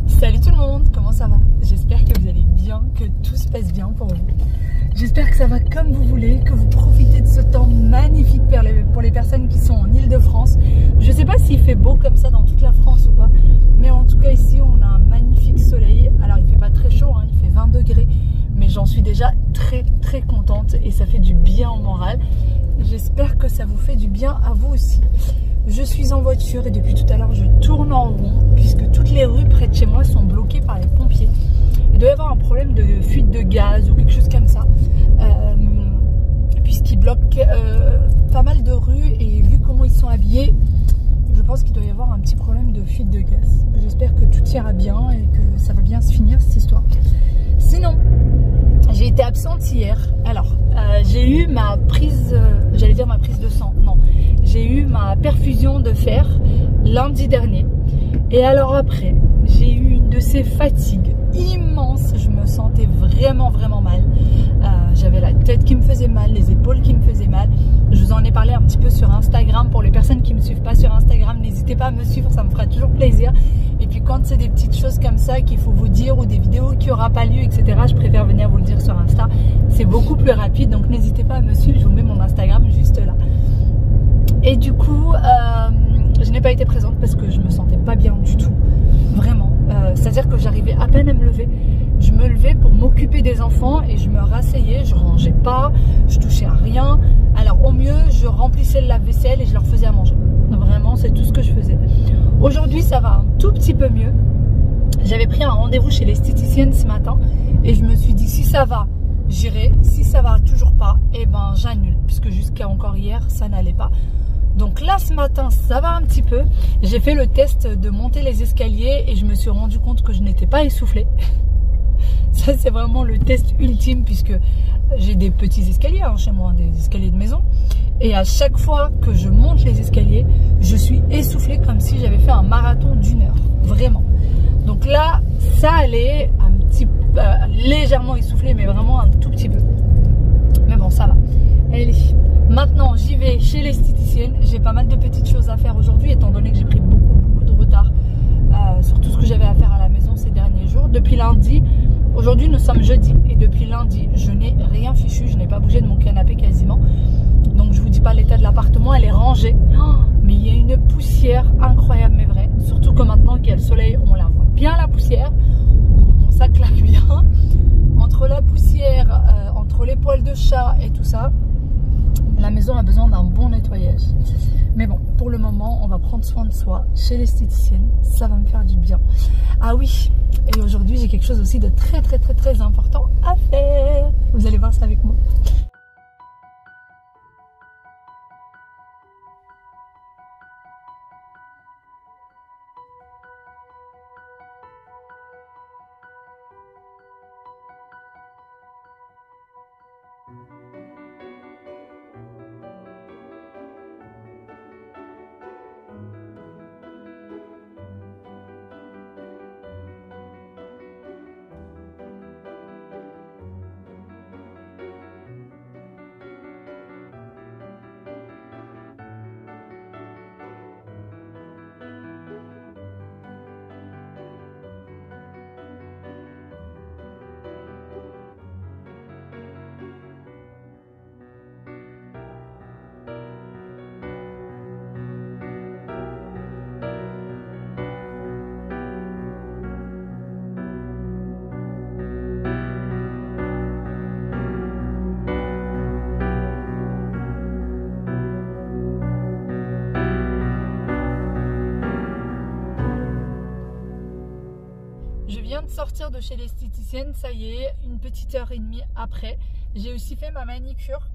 Salut tout le monde, comment ça va? J'espère que vous allez bien, que tout se passe bien pour vous. J'espère que ça va comme vous voulez, que vous profitez de ce temps magnifique pour les personnes qui sont en Île-de-France. Je ne sais pas s'il fait beau comme ça dans toute la France ou pas, mais en tout cas ici on a un magnifique soleil. Alors il ne fait pas très chaud, hein, il fait 20 degrés, mais j'en suis déjà très contente et ça fait du bien au moral. J'espère que ça vous fait du bien à vous aussi. Je suis en voiture et depuis tout à l'heure je tourne en rond puisque toutes les rues près de chez moi sont bloquées par les pompiers. Il doit y avoir un problème de fuite de gaz ou quelque chose comme ça, puisqu'ils bloquent pas mal de rues et vu comment ils sont habillés, je pense qu'il doit y avoir un petit problème de fuite de gaz. J'espère que tout ira bien et que ça va bien se finir cette histoire. Sinon, j'ai été absente hier. Alors, j'ai eu ma prise, j'allais dire ma prise de sang, non. J'ai eu ma perfusion de fer lundi dernier. Et alors après, j'ai eu une de ces fatigues immenses. Je me sentais vraiment mal. J'avais la tête qui me faisait mal, les épaules qui me faisaient mal. Je vous en ai parlé un petit peu sur Instagram. Pour les personnes qui ne me suivent pas sur Instagram, n'hésitez pas à me suivre, ça me fera toujours plaisir. Et puis quand c'est des petites choses comme ça qu'il faut vous dire ou des vidéos qui n'aura pas lieu, etc., je préfère venir vous le dire sur Insta. C'est beaucoup plus rapide, donc n'hésitez pas à me suivre. Je vous mets mon Instagram juste là. Et du coup, je n'ai pas été présente parce que je me sentais pas bien du tout, vraiment. C'est-à-dire que j'arrivais à peine à me lever. Je me levais pour m'occuper des enfants et je me rasseyais, je rangeais pas, je touchais à rien. Alors au mieux, je remplissais le lave-vaisselle et je leur faisais à manger. Vraiment, c'est tout ce que je faisais. Aujourd'hui, ça va un tout petit peu mieux. J'avais pris un rendez-vous chez l'esthéticienne ce matin et je me suis dit si ça va, j'irai. Si ça va toujours pas, eh ben j'annule puisque jusqu'à encore hier, ça n'allait pas. Donc là ce matin ça va un petit peu. J'ai fait le test de monter les escaliers et je me suis rendu compte que je n'étais pas essoufflée. Ça c'est vraiment le test ultime puisque j'ai des petits escaliers chez moi, des escaliers de maison. Et à chaque fois que je monte les escaliers, je suis essoufflée comme si j'avais fait un marathon d'1 heure. Vraiment. Donc là ça allait, un petit légèrement essoufflée mais vraiment un tout petit peu. Mais bon ça va. Allez. Maintenant, j'y vais chez l'esthéticienne. J'ai pas mal de petites choses à faire aujourd'hui, étant donné que j'ai pris beaucoup de retard sur tout ce que j'avais à faire à la maison ces derniers jours. Depuis lundi, aujourd'hui nous sommes jeudi, et depuis lundi, je n'ai rien fichu, je n'ai pas bougé de mon canapé quasiment. Donc je vous dis pas l'état de l'appartement, elle est rangée. Oh, mais il y a une poussière incroyable, mais vraie. Surtout que maintenant qu'il y a le soleil, on la voit bien la poussière. Ça claque bien. Entre la poussière, entre les poils de chat et tout ça, la maison a besoin d'un bon nettoyage. Mais bon, pour le moment, on va prendre soin de soi chez l'esthéticienne. Ça va me faire du bien. Ah oui, et aujourd'hui, j'ai quelque chose aussi de très important à faire. Vous allez voir ça avec moi. Je viens de sortir de chez l'esthéticienne, ça y est, une petite heure et demie après. J'ai aussi fait ma manicure.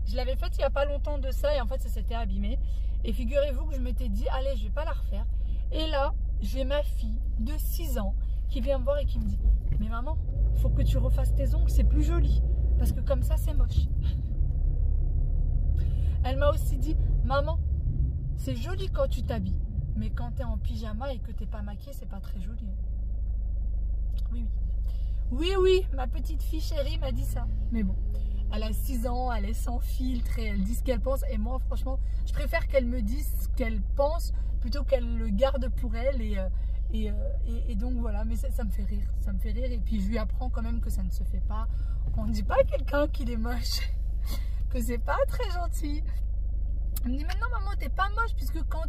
Je l'avais faite il n'y a pas longtemps de ça et en fait ça s'était abîmé. Et figurez-vous que je m'étais dit, allez, je vais pas la refaire. Et là, j'ai ma fille de 6 ans qui vient me voir et qui me dit, mais maman, faut que tu refasses tes ongles, c'est plus joli. Parce que comme ça, c'est moche. Elle m'a aussi dit, maman, c'est joli quand tu t'habilles. Mais quand tu es en pyjama et que tu n'es pas maquillée, c'est pas très joli. Oui, oui. Oui, oui, ma petite fille chérie m'a dit ça. Mais bon, elle a 6 ans, elle est sans filtre et elle dit ce qu'elle pense. Et moi, franchement, je préfère qu'elle me dise ce qu'elle pense plutôt qu'elle le garde pour elle. Et donc voilà, mais ça me fait rire. Ça me fait rire. Et puis je lui apprends quand même que ça ne se fait pas. On ne dit pas à quelqu'un qu'il est moche, que c'est pas très gentil. Elle me dit, mais non maman, t'es pas moche, puisque quand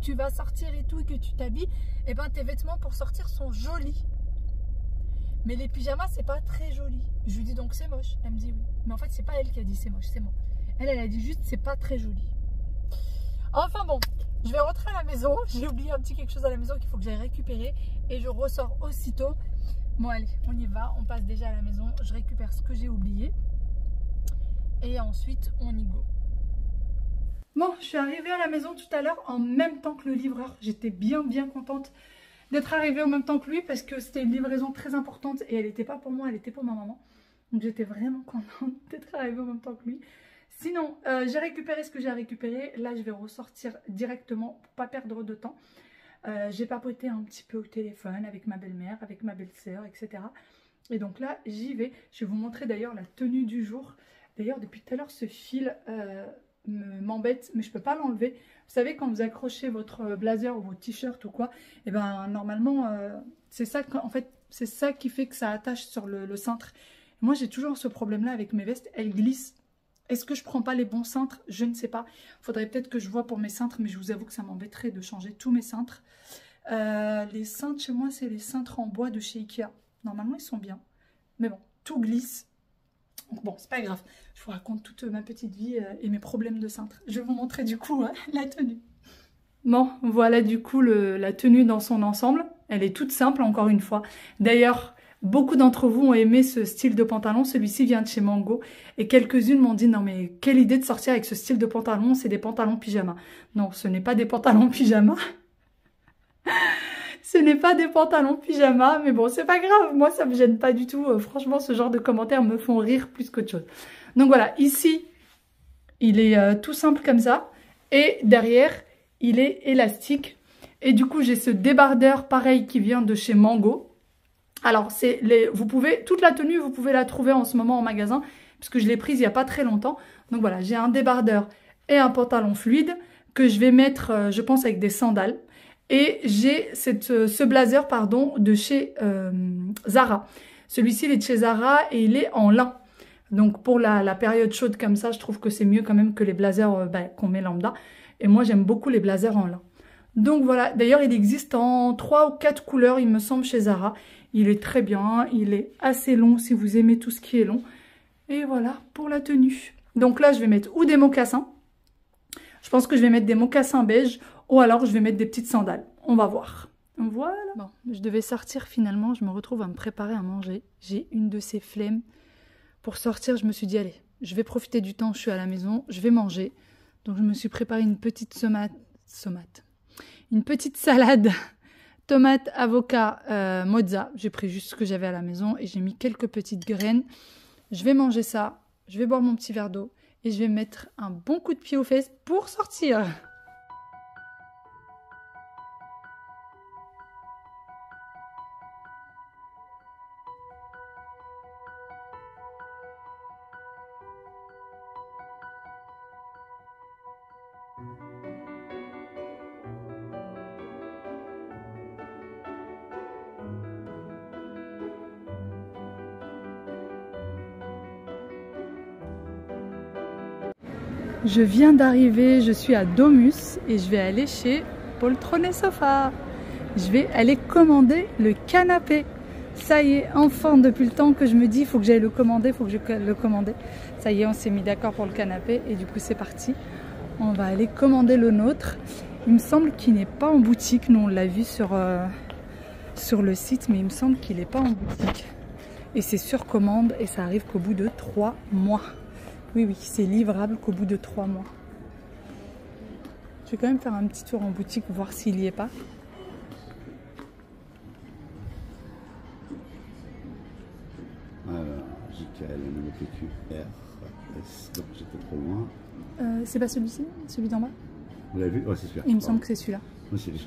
tu vas sortir et tout et que tu t'habilles, et ben tes vêtements pour sortir sont jolis. Mais les pyjamas, c'est pas très joli. Je lui dis donc c'est moche. Elle me dit oui. Mais en fait, c'est pas elle qui a dit c'est moche, c'est moi. Elle a dit juste c'est pas très joli. Enfin bon, je vais rentrer à la maison. J'ai oublié un petit quelque chose à la maison qu'il faut que j'aille récupérer. Et je ressors aussitôt. Bon allez, on y va. On passe déjà à la maison. Je récupère ce que j'ai oublié. Et ensuite, on y go. Bon, je suis arrivée à la maison tout à l'heure en même temps que le livreur. J'étais bien contente d'être arrivée en même temps que lui parce que c'était une livraison très importante et elle n'était pas pour moi, elle était pour ma maman. Donc j'étais vraiment contente d'être arrivée en même temps que lui. Sinon, j'ai récupéré ce que j'ai récupéré. Là, je vais ressortir directement pour pas perdre de temps. J'ai papoté un petit peu au téléphone avec ma belle-mère, avec ma belle-sœur, etc. Et donc là, j'y vais. Je vais vous montrer d'ailleurs la tenue du jour. D'ailleurs, depuis tout à l'heure, ce fil m'embête, mais je peux pas l'enlever. Vous savez, quand vous accrochez votre blazer ou votre t-shirt ou quoi, et ben normalement, c'est ça, en fait, c'est ça qui fait que ça attache sur le cintre. Et moi, j'ai toujours ce problème-là avec mes vestes, elles glissent. Est-ce que je prends pas les bons cintres? Je ne sais pas. Faudrait peut-être que je vois pour mes cintres, mais je vous avoue que ça m'embêterait de changer tous mes cintres. Les cintres chez moi, c'est les cintres en bois de chez Ikea. Normalement, ils sont bien. Mais bon, tout glisse. Donc bon, c'est pas grave. Je vous raconte toute ma petite vie et mes problèmes de cintre. Je vais vous montrer du coup la tenue. Bon, voilà du coup la tenue dans son ensemble. Elle est toute simple encore une fois. D'ailleurs, beaucoup d'entre vous ont aimé ce style de pantalon. Celui-ci vient de chez Mango. Et quelques-unes m'ont dit, non mais quelle idée de sortir avec ce style de pantalon. C'est des pantalons pyjama. Non, ce n'est pas des pantalons pyjama. Ce n'est pas des pantalons pyjama, mais bon, c'est pas grave. Moi, ça me gêne pas du tout. Franchement, ce genre de commentaires me font rire plus qu'autre chose. Donc voilà, ici, il est tout simple comme ça. Et derrière, il est élastique. Et du coup, j'ai ce débardeur pareil qui vient de chez Mango. Alors, vous pouvez toute la tenue, vous pouvez la trouver en ce moment en magasin, puisque je l'ai prise il n'y a pas très longtemps. Donc voilà, j'ai un débardeur et un pantalon fluide que je vais mettre, je pense, avec des sandales. Et j'ai ce blazer pardon, de chez Zara. Celui-ci, il est de chez Zara et il est en lin. Donc pour la période chaude comme ça, je trouve que c'est mieux quand même que les blazers qu'on met lambda. Et moi, j'aime beaucoup les blazers en lin. Donc voilà, d'ailleurs, il existe en 3 ou 4 couleurs, il me semble, chez Zara. Il est très bien, il est assez long si vous aimez tout ce qui est long. Et voilà pour la tenue. Donc là, je vais mettre ou des mocassins. Je pense que je vais mettre des mocassins beige. Ou alors je vais mettre des petites sandales. On va voir. Voilà. Bon, je devais sortir finalement. Je me retrouve à me préparer à manger. J'ai une de ces flemmes. Pour sortir, je me suis dit, allez, je vais profiter du temps. Je suis à la maison. Je vais manger. Donc je me suis préparé une petite une petite salade. Tomate, avocat, mozza. J'ai pris juste ce que j'avais à la maison. Et j'ai mis quelques petites graines. Je vais manger ça. Je vais boire mon petit verre d'eau. Et je vais mettre un bon coup de pied aux fesses pour sortir. Je viens d'arriver, je suis à Domus et je vais aller chez Poltron et Sofa. Je vais aller commander le canapé. Ça y est, enfin, depuis le temps que je me dis, il faut que j'aille le commander, il faut que je le commande. Ça y est, on s'est mis d'accord pour le canapé et du coup c'est parti. On va aller commander le nôtre. Il me semble qu'il n'est pas en boutique. Nous on l'a vu sur le site, mais il me semble qu'il n'est pas en boutique. Et c'est sur commande et ça arrive qu'au bout de 3 mois. Oui, oui, c'est livrable qu'au bout de 3 mois. Je vais quand même faire un petit tour en boutique, voir s'il y est pas. Alors, JKL, MLPQ, donc j'étais trop loin. C'est pas celui-ci, celui d'en bas? Vous l'avez vu? Ouais, c'est celui-là. Il me semble que c'est celui-là. Oui, c'est lui.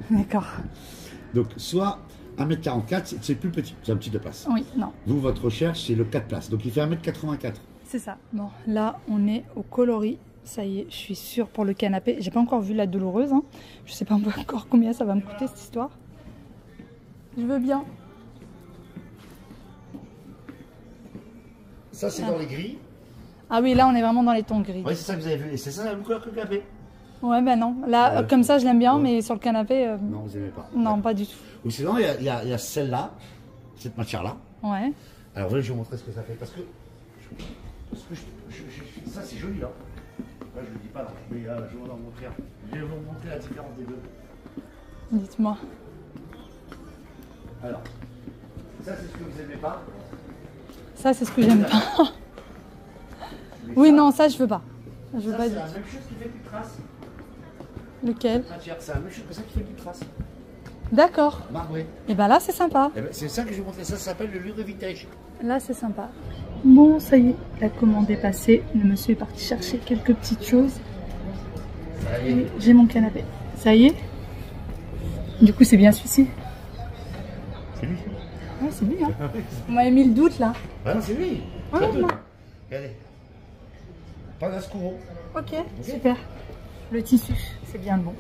D'accord. Donc, soit 1m44, c'est plus petit, c'est un petit de place. Oui, non. Vous, votre recherche, c'est le 4 places. Donc, il fait 1m84. C'est ça. Bon, là, on est au coloris. Ça y est, je suis sûre pour le canapé. J'ai pas encore vu la douloureuse. Hein. Je sais pas encore combien ça va me coûter cette histoire. Je veux bien. Ça, c'est dans les gris. Ah oui, là, on est vraiment dans les tons gris. Oui, c'est ça que vous avez vu. Et c'est ça la même couleur que le canapé. Ouais, ben non. Là, comme ça, je l'aime bien, mais sur le canapé... Non, vous n'aimez pas. Non, pas du tout. Ou sinon, il y a celle-là, cette matière-là. Ouais. Alors, je vais vous montrer ce que ça fait. Parce que ça, c'est joli, là. Là, je ne le dis pas, là. Mais je vais vous en montrer. Je vais vous montrer la différence des deux. Dites-moi. Alors, ça, c'est ce que vous n'aimez pas. Ça, c'est ce que j'aime pas. Oui, non, ça, je veux pas. Je veux pas C'est du la tout. même chose qui fait plus de traces. Lequel? C'est la même chose que ça qui fait plus de traces. D'accord. Marbré. Et ben là, c'est sympa. Eh ben, c'est ça que je vais vous montrer. Ça s'appelle le Lure Vintage. Là, c'est sympa. Bon, ça y est, la commande est passée. Le monsieur est parti chercher quelques petites choses. Ça y est. J'ai mon canapé. Ça y est? Du coup, c'est bien celui-ci? C'est lui. Ouais, c'est lui, hein. On m'avait mis le doute, là. Ah non, c'est lui. Ah non, non. Regardez. Pas d'ascouro. Ok, super. Le tissu, c'est bien bon.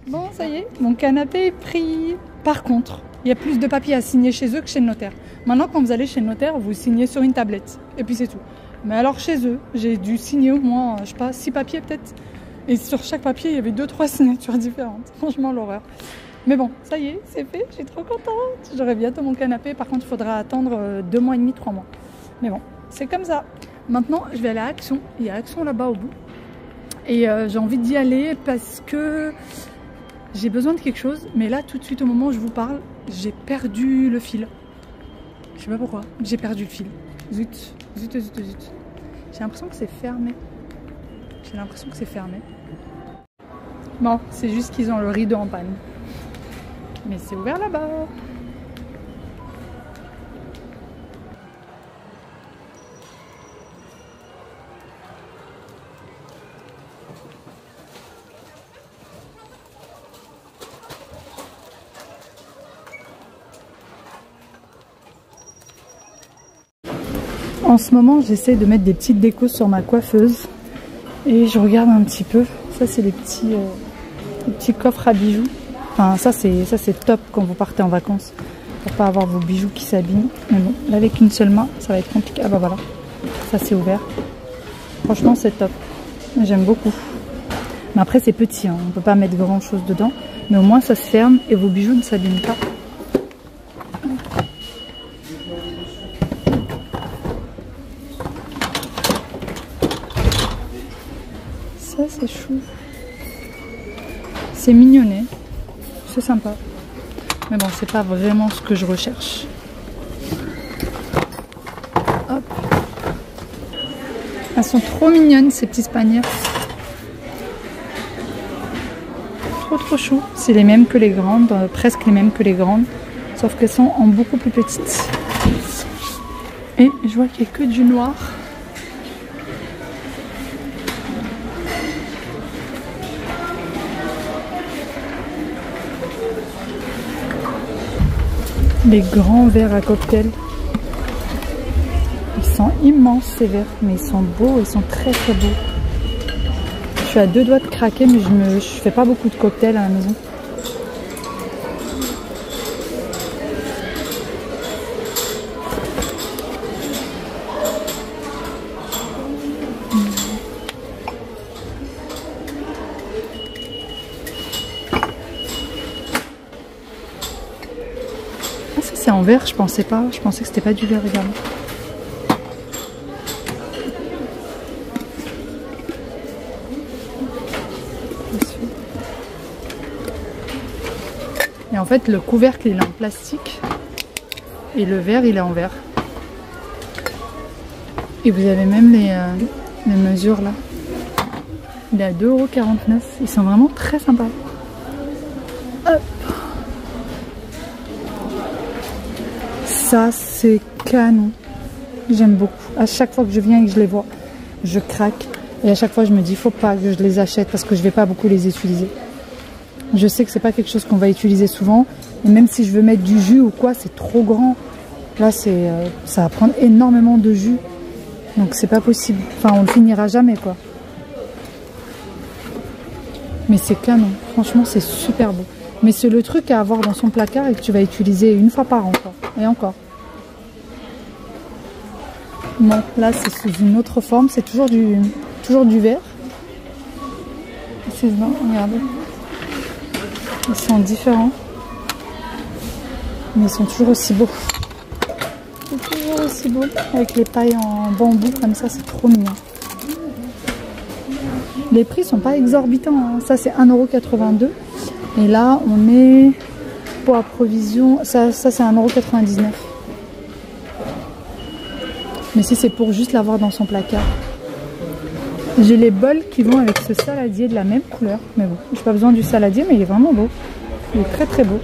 Bon, ça y est, mon canapé est pris. Par contre, il y a plus de papiers à signer chez eux que chez le notaire. Maintenant, quand vous allez chez le notaire, vous signez sur une tablette. Et puis c'est tout. Mais alors chez eux, j'ai dû signer au moins, je sais pas, 6 papiers peut-être. Et sur chaque papier, il y avait 2-3 signatures différentes. Franchement, l'horreur. Mais bon, ça y est, c'est fait. Je suis trop contente. J'aurai bientôt mon canapé. Par contre, il faudra attendre 2 mois et demi, 3 mois. Mais bon, c'est comme ça. Maintenant, je vais aller à Action. Il y a Action là-bas au bout. Et j'ai envie d'y aller parce que j'ai besoin de quelque chose. Mais là, tout de suite, au moment où je vous parle, j'ai perdu le fil. Je sais pas pourquoi. J'ai perdu le fil. Zut, zut, zut, zut. J'ai l'impression que c'est fermé. J'ai l'impression que c'est fermé. Bon, c'est juste qu'ils ont le rideau en panne. Mais c'est ouvert là-bas. En ce moment, j'essaie de mettre des petites décos sur ma coiffeuse. Et je regarde un petit peu. Ça, c'est les petits coffres à bijoux. Enfin, ça c'est top quand vous partez en vacances. Pour pas avoir vos bijoux qui s'abîment. Mais bon, là, avec une seule main, ça va être compliqué. Ah bah voilà, ça c'est ouvert. Franchement, c'est top. J'aime beaucoup. Mais après, c'est petit. Hein. On peut pas mettre grand chose dedans. Mais au moins, ça se ferme et vos bijoux ne s'abîment pas. Ça, c'est chou. C'est mignonné. C'est sympa. Mais bon, c'est pas vraiment ce que je recherche. Hop. Elles sont trop mignonnes, ces petits spaniels. Trop chou. C'est les mêmes que les grandes, presque les mêmes que les grandes. Sauf qu'elles sont en beaucoup plus petites. Et je vois qu'il n'y a que du noir. Les grands verres à cocktail. Ils sont immenses ces verres, mais ils sont beaux, ils sont très très beaux. Je suis à 2 doigts de craquer, mais je fais pas beaucoup de cocktails à la maison. C'est en verre, je pensais pas. Je pensais que c'était pas du verre, regarde. Et en fait, le couvercle il est en plastique et le verre il est en verre. Et vous avez même les mesures là. Il est à 2,49 €. Ils sont vraiment très sympas. Hop. Ça c'est canon. J'aime beaucoup. À chaque fois que je viens et que je les vois, je craque. Et à chaque fois je me dis, faut pas que je les achète parce que je vais pas beaucoup les utiliser. Je sais que c'est pas quelque chose qu'on va utiliser souvent. Et même si je veux mettre du jus ou quoi, c'est trop grand. Là, ça va prendre énormément de jus. Donc c'est pas possible. Enfin, on ne finira jamais, quoi. Mais c'est canon. Franchement, c'est super beau. Mais c'est le truc à avoir dans son placard et que tu vas utiliser une fois par an, quoi. Et encore. Bon, là, c'est sous une autre forme. C'est toujours du verre. C'est bon, regardez. Ils sont différents. Mais ils sont toujours aussi beaux. C'est toujours aussi beau. Avec les pailles en bambou comme ça, c'est trop mignon. Les prix sont pas exorbitants. Hein. Ça, c'est 1,82 €. Et là, on est pour la provision. Ça c'est 1,99 €. Mais si c'est pour juste l'avoir dans son placard. J'ai les bols qui vont avec ce saladier de la même couleur. Mais bon, j'ai pas besoin du saladier, mais il est vraiment beau. Il est très très beau.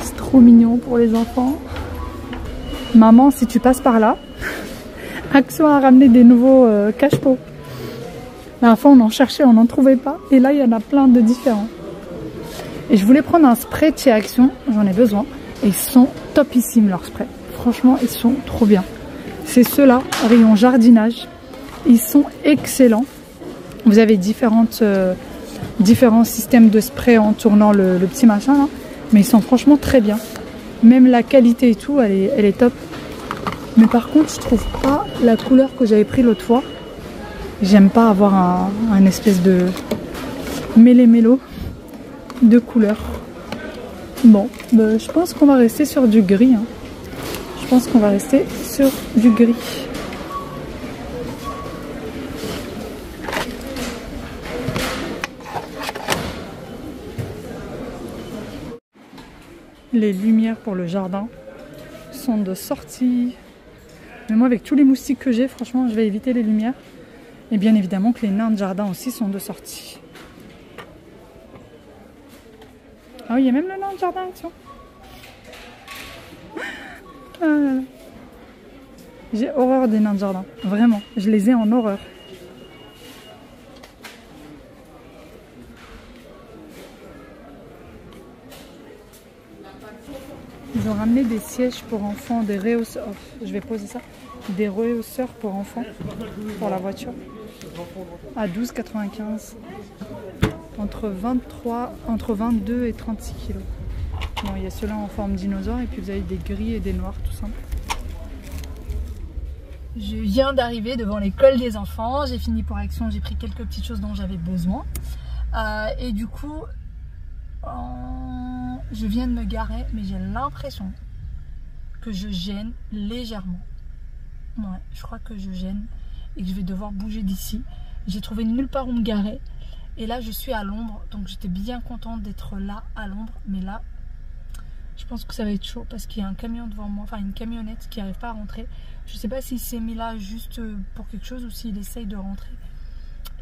C'est trop mignon pour les enfants. Maman, si tu passes par là, Action a ramené des nouveaux cache-pots. La dernière fois, on en cherchait, on n'en trouvait pas. Et là, il y en a plein de différents. Et je voulais prendre un spray de chez Action. J'en ai besoin. Et ils sont topissimes, leurs sprays. Franchement, ils sont trop bien. C'est ceux-là, rayon jardinage. Ils sont excellents. Vous avez différents systèmes de spray en tournant le petit machin là. Mais ils sont franchement très bien. Même la qualité et tout, elle est top. Mais par contre, je trouve pas la couleur que j'avais pris l'autre fois. J'aime pas avoir un espèce de mélo de couleur. Bon, bah, je pense qu'on va rester sur du gris. Hein. Je pense qu'on va rester sur du gris. Les lumières pour le jardin sont de sortie. Mais moi, avec tous les moustiques que j'ai, franchement, je vais éviter les lumières. Et bien évidemment que les nains de jardin aussi sont de sortie. Ah oui, il y a même le nain de jardin, attention. Ah, j'ai horreur des nains de jardin, vraiment. Je les ai en horreur. Ils ont ramené des sièges pour enfants, des rehausseurs. Je vais poser ça. Des rehausseurs pour enfants, pour la voiture. À 12,95 €. Entre 22 et 36 kg. Bon, il y a ceux-là en forme dinosaure et puis vous avez des gris et des noirs tout simple. Je viens d'arriver devant l'école des enfants. J'ai fini pour Action, j'ai pris quelques petites choses dont j'avais besoin. Et du coup, je viens de me garer, mais j'ai l'impression que je gêne légèrement. Ouais, je crois que je gêne et que je vais devoir bouger d'ici. J'ai trouvé nulle part où me garer. Et là, je suis à l'ombre. Donc, j'étais bien contente d'être là, à l'ombre. Mais là, je pense que ça va être chaud parce qu'il y a un camion devant moi. Enfin, une camionnette qui n'arrive pas à rentrer. Je ne sais pas s'il s'est mis là juste pour quelque chose ou s'il essaye de rentrer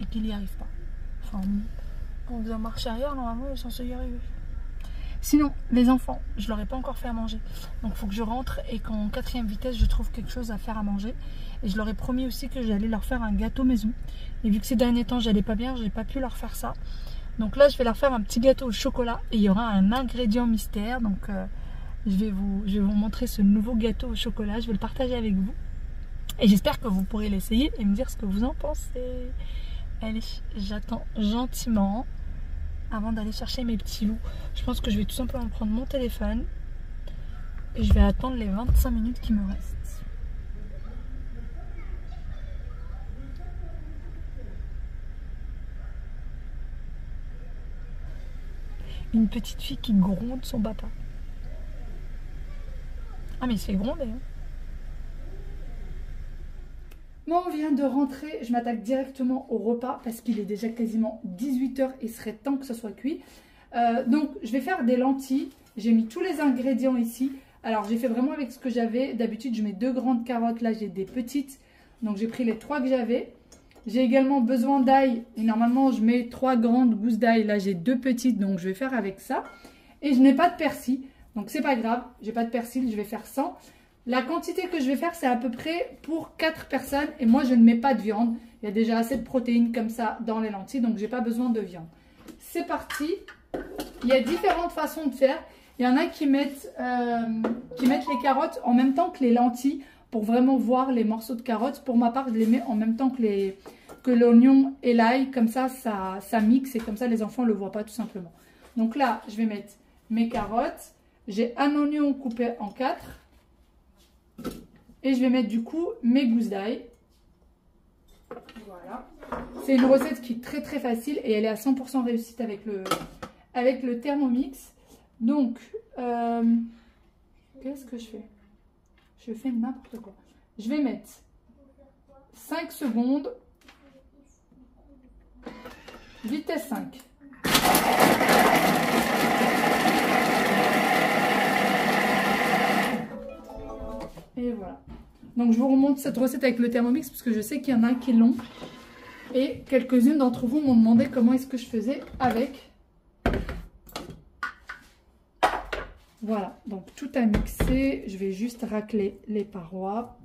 et qu'il n'y arrive pas. Enfin, en faisant marche arrière, normalement, il est censé y arriver. Sinon, les enfants, je leur ai pas encore fait à manger. Donc il faut que je rentre et qu'en 4e vitesse, je trouve quelque chose à faire à manger. Et je leur ai promis aussi que j'allais leur faire un gâteau maison. Et vu que ces derniers temps, j'allais pas bien, j'ai pas pu leur faire ça. Donc là, je vais leur faire un petit gâteau au chocolat. Et il y aura un ingrédient mystère. Donc je vais vous montrer ce nouveau gâteau au chocolat. Je vais le partager avec vous. Et j'espère que vous pourrez l'essayer et me dire ce que vous en pensez. Allez, j'attends gentiment. Avant d'aller chercher mes petits loups, je pense que je vais tout simplement prendre mon téléphone et je vais attendre les 25 minutes qui me restent. Une petite fille qui gronde son papa. Ah mais il se fait gronder hein. Moi, on vient de rentrer, je m'attaque directement au repas parce qu'il est déjà quasiment 18 h et il serait temps que ça soit cuit. Donc, je vais faire des lentilles. J'ai mis tous les ingrédients ici. Alors, j'ai fait vraiment avec ce que j'avais. D'habitude, je mets 2 grandes carottes. Là, j'ai des petites. Donc, j'ai pris les 3 que j'avais. J'ai également besoin d'ail. Et normalement, je mets 3 grandes gousses d'ail. Là, j'ai 2 petites. Donc, je vais faire avec ça. Et je n'ai pas de persil. Donc, c'est pas grave. J'ai pas de persil. Je vais faire sans. La quantité que je vais faire, c'est à peu près pour 4 personnes. Et moi, je ne mets pas de viande. Il y a déjà assez de protéines comme ça dans les lentilles. Donc, j'ai pas besoin de viande. C'est parti. Il y a différentes façons de faire. Il y en a qui mettent les carottes en même temps que les lentilles pour vraiment voir les morceaux de carottes. Pour ma part, je les mets en même temps que l'oignon et l'ail. Comme ça, ça mixe et comme ça, les enfants ne le voient pas tout simplement. Donc là, je vais mettre mes carottes. J'ai un oignon coupé en 4. Et je vais mettre du coup mes gousses d'ail. Voilà. C'est une recette qui est très très facile et elle est à 100% réussite avec le Thermomix. Donc, qu'est-ce que je fais? Je fais n'importe quoi. Je vais mettre 5 secondes. Vitesse 5. Et voilà. Donc je vous remonte cette recette avec le Thermomix parce que je sais qu'il y en a qui l'ont. Et quelques-unes d'entre vous m'ont demandé comment est-ce que je faisais avec. Voilà, donc tout a mixé. Je vais juste racler les parois.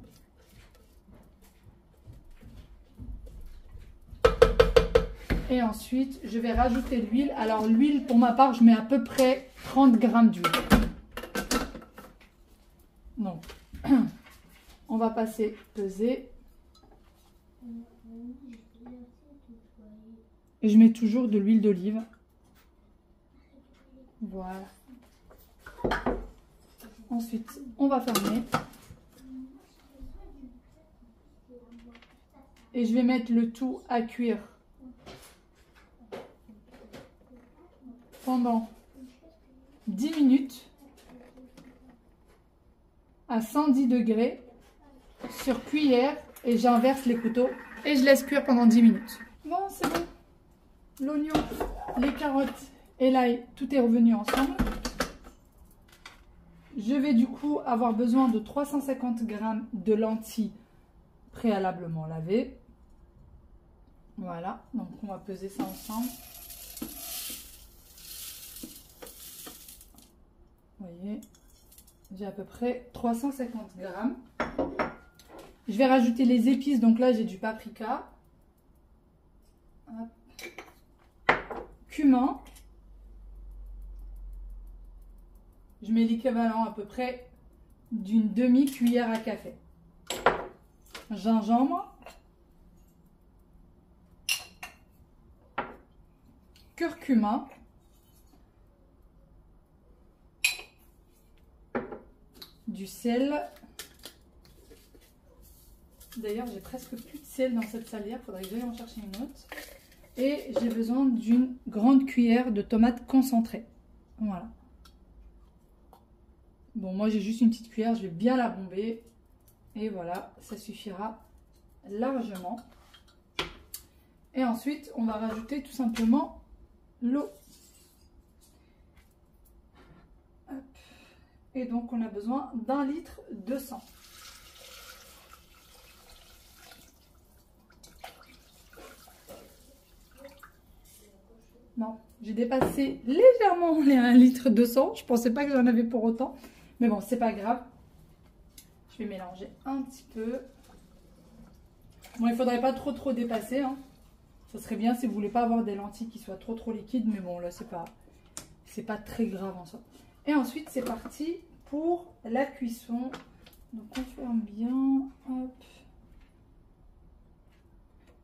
Et ensuite, je vais rajouter l'huile. Alors l'huile, pour ma part, je mets à peu près 30 g d'huile. Donc, on va passer peser. Et je mets toujours de l'huile d'olive. Voilà. Ensuite, on va fermer. Et je vais mettre le tout à cuire pendant 10 minutes à 110 degrés sur cuillère et j'inverse les couteaux et je laisse cuire pendant 10 minutes. Bon, c'est bon. L'oignon, les carottes et l'ail, tout est revenu ensemble. Je vais du coup avoir besoin de 350 g de lentilles préalablement lavées. Voilà, donc on va peser ça ensemble. Vous voyez, j'ai à peu près 350 g. Je vais rajouter les épices, donc là j'ai du paprika, cumin. Je mets l'équivalent à peu près d'une demi-cuillère à café. Gingembre. Curcuma. Du sel. D'ailleurs, j'ai presque plus de sel dans cette salière. Il faudrait que j'aille en chercher une autre. Et j'ai besoin d'une grande cuillère de tomates concentrées. Voilà. Bon, moi j'ai juste une petite cuillère, je vais bien la bomber. Et voilà, ça suffira largement. Et ensuite, on va rajouter tout simplement l'eau. Et donc, on a besoin d'1 litre de sang. Non, j'ai dépassé légèrement les 1 litre de sang. Je pensais pas que j'en avais pour autant. Mais bon, c'est pas grave. Je vais mélanger un petit peu. Bon, il faudrait pas trop dépasser. Hein. Ça serait bien si vous voulez pas avoir des lentilles qui soient trop liquides. Mais bon, là, c'est pas très grave en soi. Et ensuite, c'est parti pour la cuisson. Donc, on ferme bien. Hop.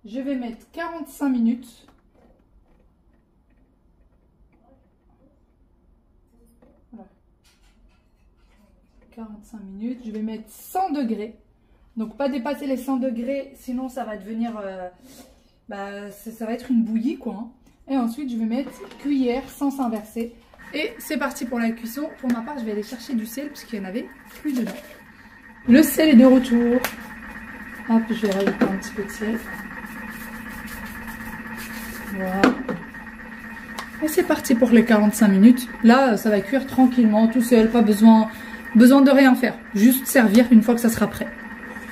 Je vais mettre 45 minutes. Voilà. 45 minutes. Je vais mettre 100 degrés. Donc, pas dépasser les 100 degrés. Sinon, ça va devenir... ça va être une bouillie, quoi. Hein. Et ensuite, je vais mettre cuillère sans s'inverser. Et c'est parti pour la cuisson. Pour ma part, je vais aller chercher du sel puisqu'il n'y en avait plus dedans. Le sel est de retour. Hop, je vais rajouter un petit peu de sel. Voilà. Et c'est parti pour les 45 minutes. Là, ça va cuire tranquillement, tout seul, pas besoin de rien faire. Juste servir une fois que ça sera prêt.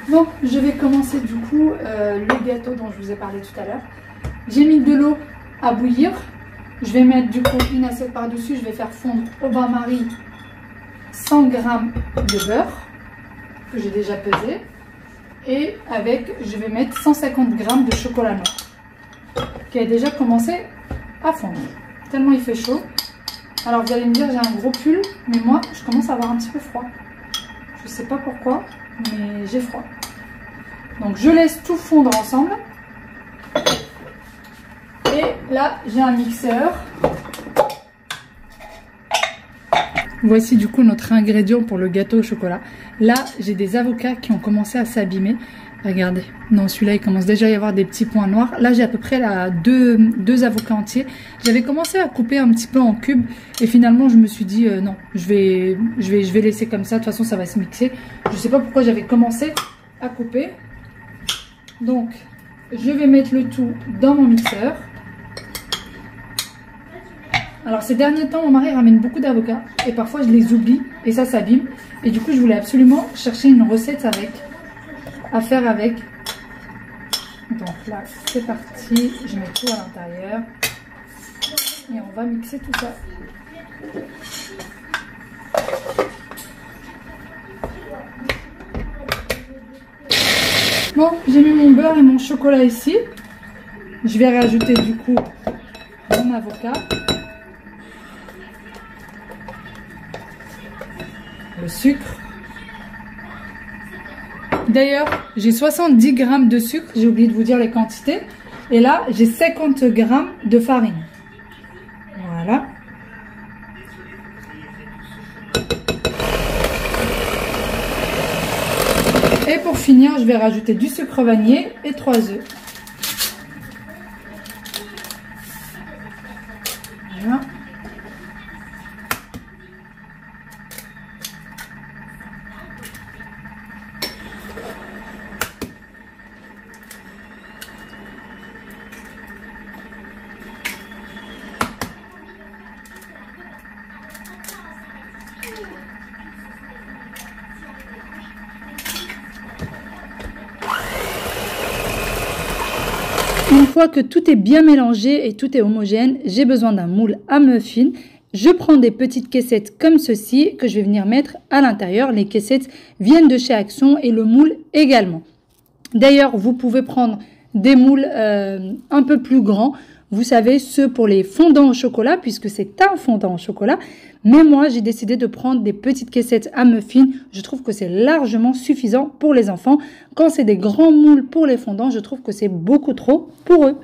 Bon, je vais commencer du coup le gâteau dont je vous ai parlé tout à l'heure. J'ai mis de l'eau à bouillir. Je vais mettre du coup une assiette par-dessus. Je vais faire fondre au bain-marie 100 g de beurre que j'ai déjà pesé. Et avec, je vais mettre 150 g de chocolat noir qui a déjà commencé à fondre. Tellement il fait chaud. Alors vous allez me dire, j'ai un gros pull, mais moi je commence à avoir un petit peu froid. Je sais pas pourquoi, mais j'ai froid. Donc je laisse tout fondre ensemble. Et là j'ai un mixeur. Voici du coup notre ingrédient pour le gâteau au chocolat. Là j'ai des avocats qui ont commencé à s'abîmer. Regardez, non, celui-là il commence déjà à y avoir des petits points noirs. Là j'ai à peu près là, deux avocats entiers. J'avais commencé à couper un petit peu en cubes et finalement je me suis dit non, je vais laisser comme ça. De toute façon ça va se mixer. Je sais pas pourquoi j'avais commencé à couper. Donc je vais mettre le tout dans mon mixeur. Alors ces derniers temps mon mari ramène beaucoup d'avocats et parfois je les oublie et ça s'abîme. Et du coup je voulais absolument chercher une recette à faire avec. Donc là c'est parti, je mets tout à l'intérieur et on va mixer tout ça. Bon, j'ai mis mon beurre et mon chocolat ici. Je vais rajouter du coup mon avocat, le sucre. D'ailleurs, j'ai 70 g de sucre, j'ai oublié de vous dire les quantités. Et là, j'ai 50 g de farine. Voilà. Et pour finir, je vais rajouter du sucre vanillé et 3 œufs. Voilà. Une fois que tout est bien mélangé et tout est homogène, j'ai besoin d'un moule à muffins. Je prends des petites caissettes comme ceci que je vais venir mettre à l'intérieur. Les caissettes viennent de chez Action et le moule également. D'ailleurs, vous pouvez prendre des moules un peu plus grands. Vous savez, ceux pour les fondants au chocolat, puisque c'est un fondant au chocolat. Mais moi, j'ai décidé de prendre des petites caissettes à muffins. Je trouve que c'est largement suffisant pour les enfants. Quand c'est des grands moules pour les fondants, je trouve que c'est beaucoup trop pour eux.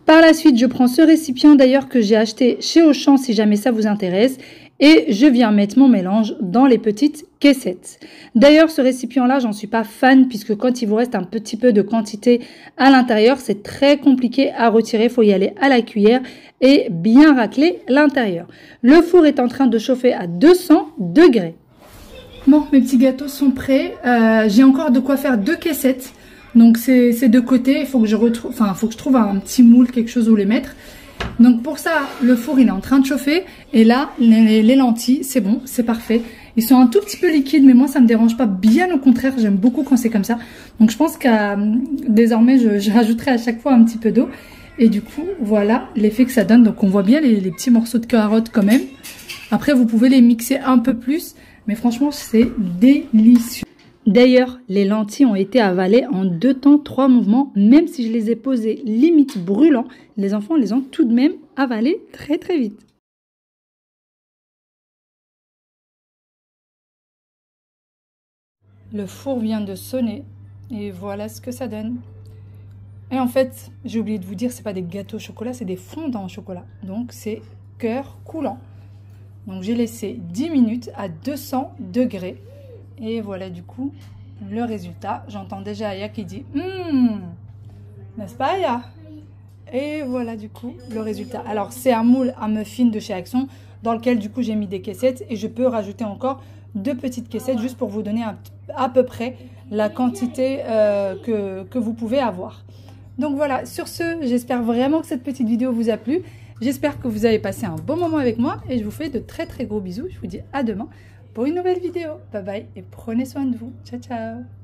Par la suite, je prends ce récipient d'ailleurs que j'ai acheté chez Auchan si jamais ça vous intéresse. Et je viens mettre mon mélange dans les petites caissettes. D'ailleurs, ce récipient-là, j'en suis pas fan puisque quand il vous reste un petit peu de quantité à l'intérieur, c'est très compliqué à retirer. Il faut y aller à la cuillère et bien racler l'intérieur. Le four est en train de chauffer à 200 degrés. Bon, mes petits gâteaux sont prêts. J'ai encore de quoi faire 2 caissettes. Donc, c'est de côté. Il faut que je trouve un petit moule, quelque chose où les mettre. Donc pour ça, le four il est en train de chauffer et là les lentilles c'est bon, c'est parfait. Ils sont un tout petit peu liquides mais moi ça me dérange pas, bien au contraire j'aime beaucoup quand c'est comme ça. Donc je pense qu'à désormais je rajouterai à chaque fois un petit peu d'eau et du coup voilà l'effet que ça donne. Donc on voit bien les petits morceaux de carottes quand même. Après vous pouvez les mixer un peu plus mais franchement c'est délicieux. D'ailleurs, les lentilles ont été avalées en 2 temps, 3 mouvements. Même si je les ai posées limite brûlants, les enfants les ont tout de même avalées très très vite. Le four vient de sonner et voilà ce que ça donne. Et en fait, j'ai oublié de vous dire, c'est pas des gâteaux au chocolat, c'est des fondants au chocolat. Donc c'est cœur coulant. Donc j'ai laissé 10 minutes à 200 degrés. Et voilà du coup le résultat. J'entends déjà Aya qui dit n'est-ce pas Aya? Et voilà du coup le résultat. Alors c'est un moule à muffins de chez Action dans lequel du coup j'ai mis des caissettes et je peux rajouter encore 2 petites caissettes juste pour vous donner à peu près la quantité que vous pouvez avoir. Donc voilà, sur ce, j'espère vraiment que cette petite vidéo vous a plu. J'espère que vous avez passé un bon moment avec moi et je vous fais de très très gros bisous. Je vous dis à demain pour une nouvelle vidéo. Bye bye et prenez soin de vous. Ciao ciao.